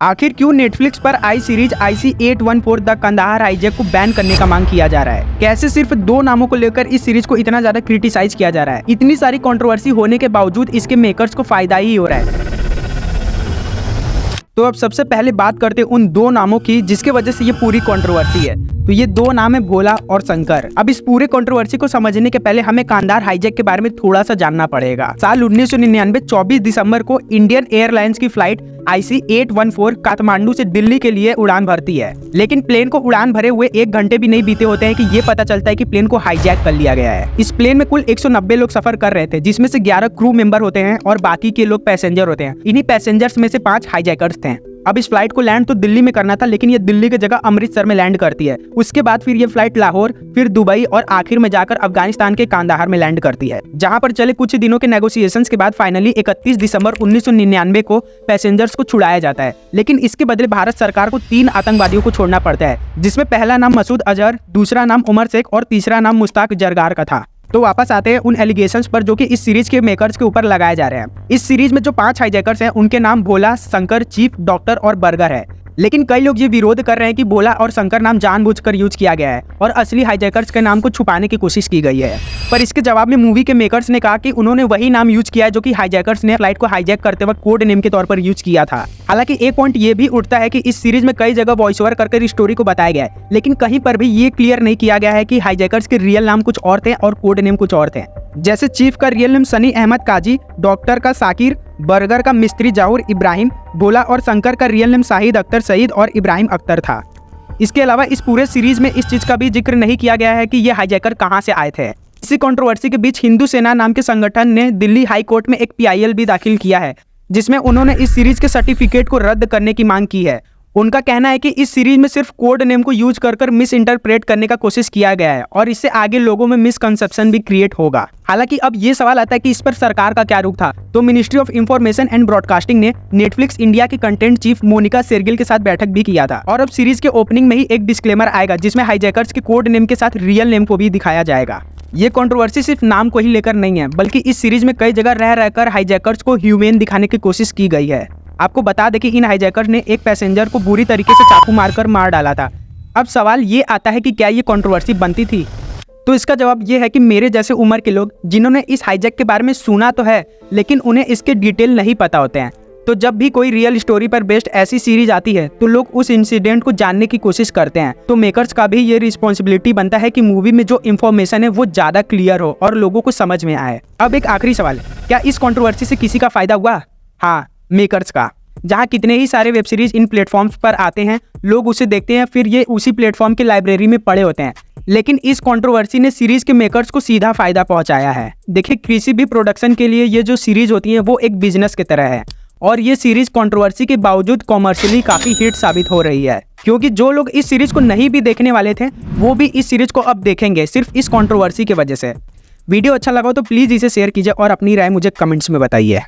आखिर क्यों नेटफ्लिक्स पर आई series IC-814 the Kandahar hijack को बैन करने का मांग किया जा रहा है? कैसे सिर्फ दो नामों को लेकर इस सीरीज को इतना ज्यादा क्रिटिसाइज किया जा रहा है? इतनी सारी कंट्रोवर्सी होने के बावजूद इसके मेकर्स को फायदा ही हो रहा है। तो अब सबसे पहले बात करते हैं उन दो नामों की जिसके वजह से ये पूरी कंट्रोवर्सी है। तो ये दो नाम है भोला और शंकर। अब इस पूरे कंट्रोवर्सी को समझने के पहले हमें कांदाहार हाईजैक के बारे में थोड़ा सा जानना पड़ेगा। साल 1999 24 दिसंबर को इंडियन एयरलाइंस की फ्लाइट IC-814 काठमांडू से दिल्ली के लिए उड़ान भरती है, लेकिन प्लेन को उड़ान भरे हुए 1 घंटे भी नहीं बीते होते हैं कि ये पता चलता है कि प्लेन को हाईजैक कर लिया गया है। इस प्लेन में कुल 190 लोग सफर कर रहे थे, जिसमें से 11 क्रू मेंबर होते हैं और बाकी के लोग पैसेंजर होते हैं। इन्हीं पैसेंजर्स में से 5 हाईजैकर्स थे। अब इस फ्लाइट को लैंड तो दिल्ली में करना था, लेकिन ये दिल्ली की जगह अमृतसर में लैंड करती है। उसके बाद फिर ये फ्लाइट लाहौर, फिर दुबई और आखिर में जाकर अफगानिस्तान के कांदाहार में लैंड करती है, जहां पर चले कुछ दिनों के नेगोशिएशंस के बाद फाइनली 31 दिसंबर 1999 को पैसेंजर्स को छुड़ाया जाता है। लेकिन इसके बदले भारत सरकार को 3 आतंकवादियों को छोड़ना पड़ता है, जिसमें पहला नाम मसूद अजहर, दूसरा नाम उमर शेख और तीसरा नाम मुश्ताक जरगार का था। तो वापस आते हैं उन एलिगेशंस पर जो कि इस सीरीज के मेकर्स के ऊपर लगाए जा रहे हैं। इस सीरीज में जो 5 हाईजैकर्स हैं उनके नाम भोला, शंकर, चीफ, डॉक्टर और बर्गर है। लेकिन कई लोग ये विरोध कर रहे हैं कि भोला और शंकर नाम जानबूझकर यूज किया गया है और असली हाईजैकर्स के नाम को छुपाने की कोशिश की गई है। पर इसके जवाब में मूवी के मेकर्स ने कहा कि उन्होंने वही नाम यूज किया है जो कि हाईजैकर्स ने फ्लाइट को हाईजैक करते वक्त कोड नेम के तौर पर यूज किया था। हालांकि एक पॉइंट ये भी उठता है कि इस सीरीज में कई जगह वॉइस ओवर करके स्टोरी को बताया गया है, लेकिन कहीं पर भी ये क्लियर नहीं किया गया है कि हाईजैकर्स के रियल नाम कुछ और थे और कोड नेम कुछ और थे। जैसे चीफ का रियल नेम सनी अहमद काजी, डॉक्टर का साकिर, बर्गर का मिस्त्री जहूर इब्राहिम, भोला और शंकर का रियल नेम शाहिद अख्तर सईद और इब्राहिम अख्तर था। इसके अलावा इस पूरे सीरीज में इस चीज का भी जिक्र नहीं किया गया है कि ये हाईजैकर कहां से आए थे। इसी कंट्रोवर्सी के बीच हिंदू सेना नाम के संगठन ने दिल्ली हाई कोर्ट में एक PIL भी दाखिल किया है, जिसमें उन्होंने इस सीरीज के सर्टिफिकेट को रद्द करने की मांग की है। उनका कहना है कि इस सीरीज में सिर्फ कोड नेम को यूज कर मिस इंटरप्रेट करने का कोशिश किया गया है और इससे आगे लोगों में मिसकंसेप्शन भी क्रिएट होगा। हालांकि अब ये सवाल आता है कि इस पर सरकार का क्या रुख था। तो ministry of information and broadcasting ने नेटफ्लिक्स इंडिया की कंटेंट चीफ मोनिका शेरगिल के साथ बैठक भी किया था और अब सीरीज के ओपनिंग में ही एक डिस्क्लेमर आएगा जिसमें हाईजैकर्स के कोड नेम के साथ रियल नेम को भी दिखाया जाएगा। ये कंट्रोवर्सी सिर्फ नाम को ही लेकर नहीं है, बल्कि इस सीरीज में कई जगह रह रहकर हाईजैकर्स को ह्यूमन दिखाने की कोशिश की गई है। आपको बता दें कि इन हाईजैकर्स ने एक पैसेंजर को बुरी तरीके से चाकू मारकर मार डाला था। अब सवाल ये आता है कि क्या ये कंट्रोवर्सी बनती थी? तो इसका जवाब ये है कि मेरे जैसे उम्र के लोग जिन्होंने इस हाईजैक के बारे में सुना तो है, लेकिन उन्हें इसके डिटेल नहीं पता होते हैं। तो जब भी कोई रियल स्टोरी पर बेस्ड ऐसी सीरीज आती है तो लोग उस इंसिडेंट को जानने की कोशिश करते हैं। तो मेकर्स का भी ये रिस्पॉन्सिबिलिटी बनता है कि मूवी में जो इन्फॉर्मेशन है वो ज्यादा क्लियर हो और लोगों को समझ में आए। अब एक आखिरी सवाल, क्या इस कंट्रोवर्सी से किसी का फायदा हुआ? हाँ, मेकर्स का। जहाँ कितने ही सारे वेब सीरीज इन प्लेटफॉर्म्स पर आते हैं, लोग उसे देखते हैं, फिर ये उसी प्लेटफॉर्म की लाइब्रेरी में पड़े होते हैं। लेकिन इस कंट्रोवर्सी ने सीरीज के मेकर्स को सीधा फायदा पहुंचाया है। देखिए, किसी भी प्रोडक्शन के लिए ये जो सीरीज होती है वो एक बिजनेस की तरह है और ये सीरीज कंट्रोवर्सी के बावजूद कॉमर्शियली काफी हिट साबित हो रही है, क्योंकि जो लोग इस सीरीज को नहीं भी देखने वाले थे वो भी इस सीरीज को अब देखेंगे सिर्फ इस कंट्रोवर्सी की वजह से। वीडियो अच्छा लगा हो तो प्लीज इसे शेयर कीजिए और अपनी राय मुझे कमेंट्स में बताइए।